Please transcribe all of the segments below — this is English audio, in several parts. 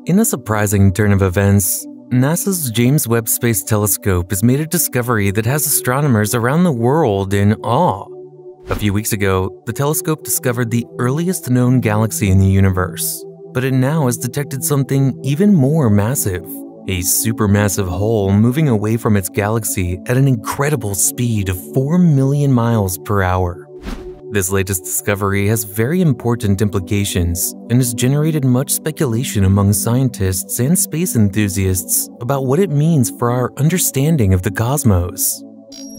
In a surprising turn of events, NASA's James Webb Space Telescope has made a discovery that has astronomers around the world in awe. A few weeks ago, the telescope discovered the earliest known galaxy in the universe, but it now has detected something even more massive, a supermassive hole moving away from its galaxy at an incredible speed of 4 million miles per hour. This latest discovery has very important implications and has generated much speculation among scientists and space enthusiasts about what it means for our understanding of the cosmos.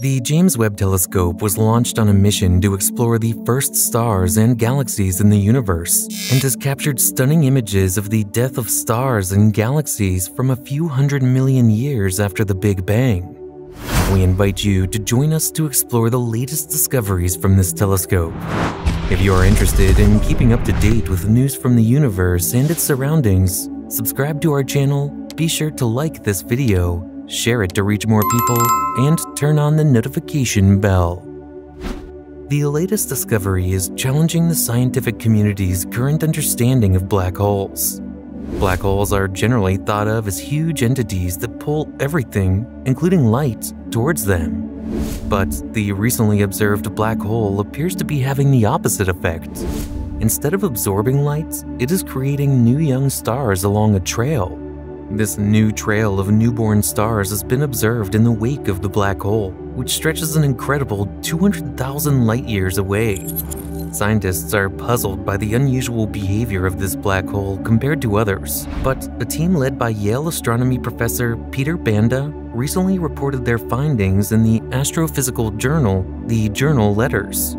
The James Webb Telescope was launched on a mission to explore the first stars and galaxies in the universe and has captured stunning images of the death of stars and galaxies from a few 100 million years after the Big Bang. We invite you to join us to explore the latest discoveries from this telescope. If you are interested in keeping up to date with news from the universe and its surroundings, subscribe to our channel, be sure to like this video, share it to reach more people, and turn on the notification bell. The latest discovery is challenging the scientific community's current understanding of black holes. Black holes are generally thought of as huge entities that pull everything, including light, towards them. But the recently observed black hole appears to be having the opposite effect. Instead of absorbing light, it is creating new young stars along a trail. This new trail of newborn stars has been observed in the wake of the black hole, which stretches an incredible 200,000 light-years away. Scientists are puzzled by the unusual behavior of this black hole compared to others, but a team led by Yale astronomy professor Peter Banda recently reported their findings in the astrophysical journal, the journal Letters.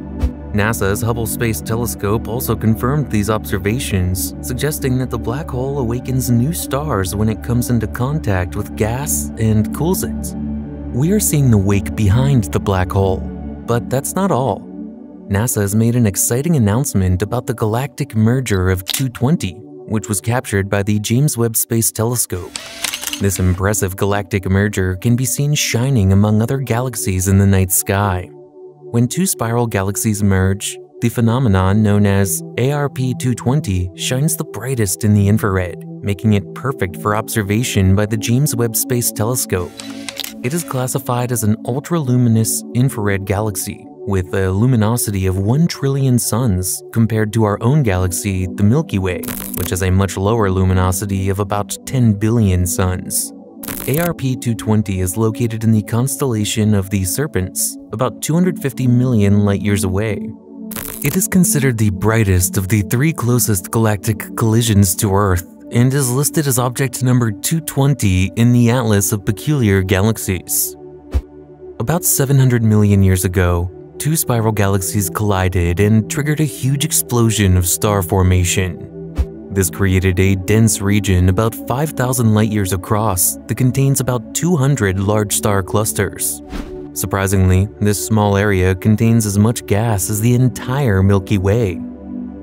NASA's Hubble Space Telescope also confirmed these observations, suggesting that the black hole awakens new stars when it comes into contact with gas and cools it. We are seeing the wake behind the black hole, but that's not all. NASA has made an exciting announcement about the galactic merger of 220, which was captured by the James Webb Space Telescope. This impressive galactic merger can be seen shining among other galaxies in the night sky. When two spiral galaxies merge, the phenomenon known as ARP-220 shines the brightest in the infrared, making it perfect for observation by the James Webb Space Telescope. It is classified as an ultra-luminous infrared galaxy, with a luminosity of 1 trillion suns compared to our own galaxy, the Milky Way, which has a much lower luminosity of about 10 billion suns. ARP-220 is located in the constellation of the Serpents, about 250 million light-years away. It is considered the brightest of the 3 closest galactic collisions to Earth and is listed as object number 220 in the Atlas of Peculiar Galaxies. About 700 million years ago, two spiral galaxies collided and triggered a huge explosion of star formation. This created a dense region about 5,000 light-years across that contains about 200 large star clusters. Surprisingly, this small area contains as much gas as the entire Milky Way.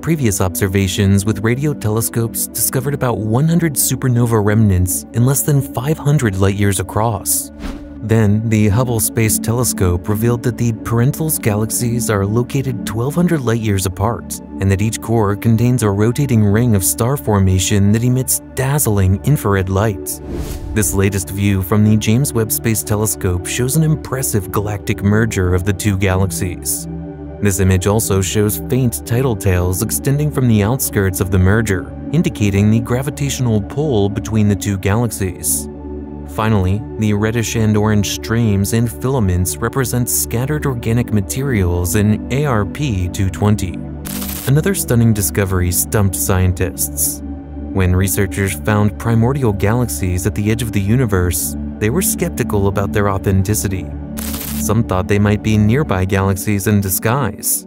Previous observations with radio telescopes discovered about 100 supernova remnants in less than 500 light-years across. Then, the Hubble Space Telescope revealed that the Parentals galaxies are located 1,200 light-years apart, and that each core contains a rotating ring of star formation that emits dazzling infrared light. This latest view from the James Webb Space Telescope shows an impressive galactic merger of the two galaxies. This image also shows faint tidal tails extending from the outskirts of the merger, indicating the gravitational pull between the two galaxies. Finally, the reddish and orange streams and filaments represent scattered organic materials in ARP-220. Another stunning discovery stumped scientists. When researchers found primordial galaxies at the edge of the universe, they were skeptical about their authenticity. Some thought they might be nearby galaxies in disguise.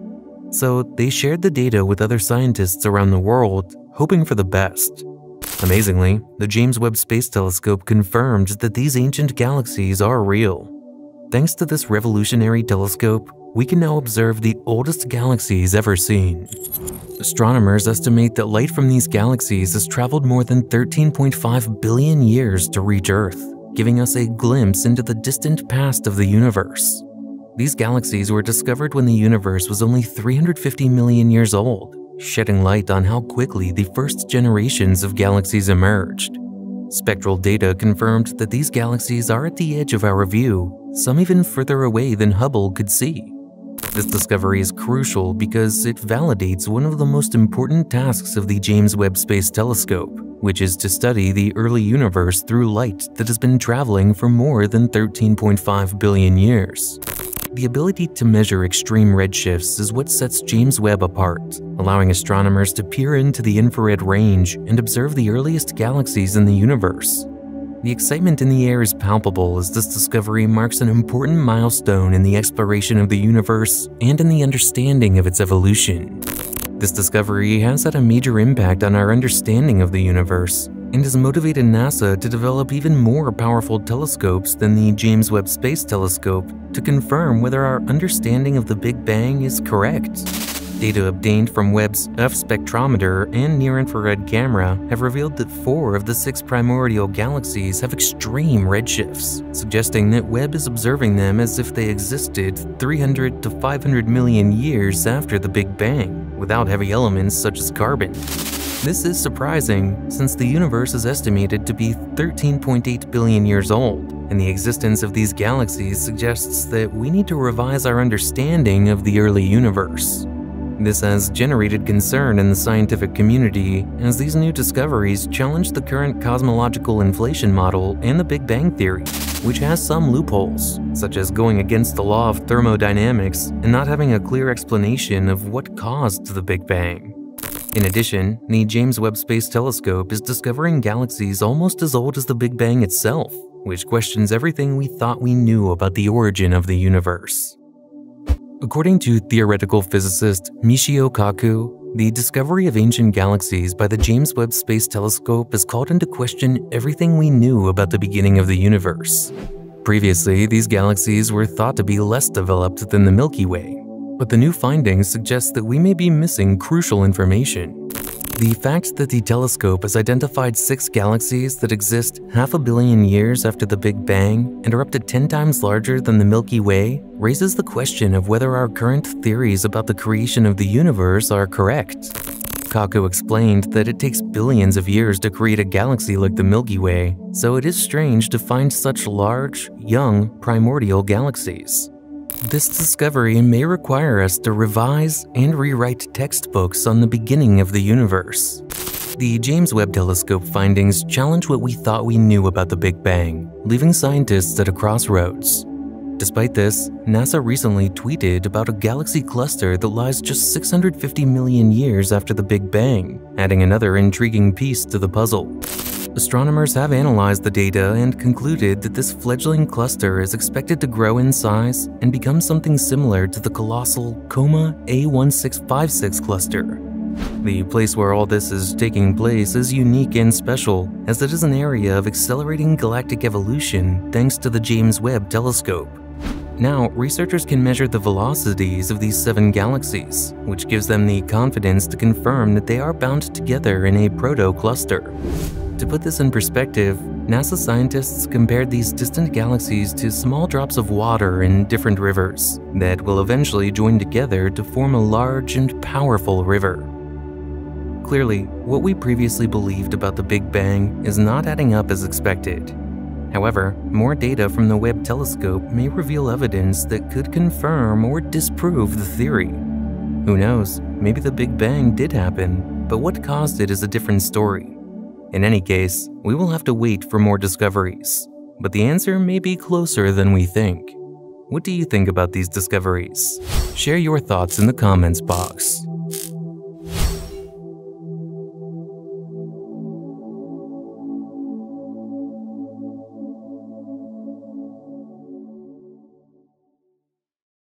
So they shared the data with other scientists around the world, hoping for the best. Amazingly, the James Webb Space Telescope confirmed that these ancient galaxies are real. Thanks to this revolutionary telescope, we can now observe the oldest galaxies ever seen. Astronomers estimate that light from these galaxies has traveled more than 13.5 billion years to reach Earth, giving us a glimpse into the distant past of the universe. These galaxies were discovered when the universe was only 350 million years old, shedding light on how quickly the first generations of galaxies emerged. Spectral data confirmed that these galaxies are at the edge of our view, some even further away than Hubble could see. This discovery is crucial because it validates one of the most important tasks of the James Webb Space Telescope, which is to study the early universe through light that has been traveling for more than 13.5 billion years. The ability to measure extreme redshifts is what sets James Webb apart, allowing astronomers to peer into the infrared range and observe the earliest galaxies in the universe. The excitement in the air is palpable as this discovery marks an important milestone in the exploration of the universe and in the understanding of its evolution. This discovery has had a major impact on our understanding of the universe and has motivated NASA to develop even more powerful telescopes than the James Webb Space Telescope to confirm whether our understanding of the Big Bang is correct. Data obtained from Webb's F spectrometer and near-infrared camera have revealed that 4 of the 6 primordial galaxies have extreme redshifts, suggesting that Webb is observing them as if they existed 300 to 500 million years after the Big Bang, without heavy elements such as carbon. This is surprising, since the universe is estimated to be 13.8 billion years old, and the existence of these galaxies suggests that we need to revise our understanding of the early universe. This has generated concern in the scientific community as these new discoveries challenge the current cosmological inflation model and the Big Bang theory, which has some loopholes, such as going against the law of thermodynamics and not having a clear explanation of what caused the Big Bang. In addition, the James Webb Space Telescope is discovering galaxies almost as old as the Big Bang itself, which questions everything we thought we knew about the origin of the universe. According to theoretical physicist Michio Kaku, the discovery of ancient galaxies by the James Webb Space Telescope has called into question everything we knew about the beginning of the universe. Previously, these galaxies were thought to be less developed than the Milky Way, but the new findings suggest that we may be missing crucial information. The fact that the telescope has identified 6 galaxies that exist 500 million years after the Big Bang and are up to 10 times larger than the Milky Way raises the question of whether our current theories about the creation of the universe are correct. Kaku explained that it takes billions of years to create a galaxy like the Milky Way, so it is strange to find such large, young, primordial galaxies. This discovery may require us to revise and rewrite textbooks on the beginning of the universe. The James Webb Telescope findings challenge what we thought we knew about the Big Bang, leaving scientists at a crossroads. Despite this, NASA recently tweeted about a galaxy cluster that lies just 650 million years after the Big Bang, adding another intriguing piece to the puzzle. Astronomers have analyzed the data and concluded that this fledgling cluster is expected to grow in size and become something similar to the colossal Coma A1656 cluster. The place where all this is taking place is unique and special, as it is an area of accelerating galactic evolution thanks to the James Webb Telescope. Now, researchers can measure the velocities of these 7 galaxies, which gives them the confidence to confirm that they are bound together in a proto-cluster. To put this in perspective, NASA scientists compared these distant galaxies to small drops of water in different rivers that will eventually join together to form a large and powerful river. Clearly, what we previously believed about the Big Bang is not adding up as expected. However, more data from the Webb telescope may reveal evidence that could confirm or disprove the theory. Who knows, maybe the Big Bang did happen, but what caused it is a different story. In any case, we will have to wait for more discoveries, but the answer may be closer than we think. What do you think about these discoveries? Share your thoughts in the comments box.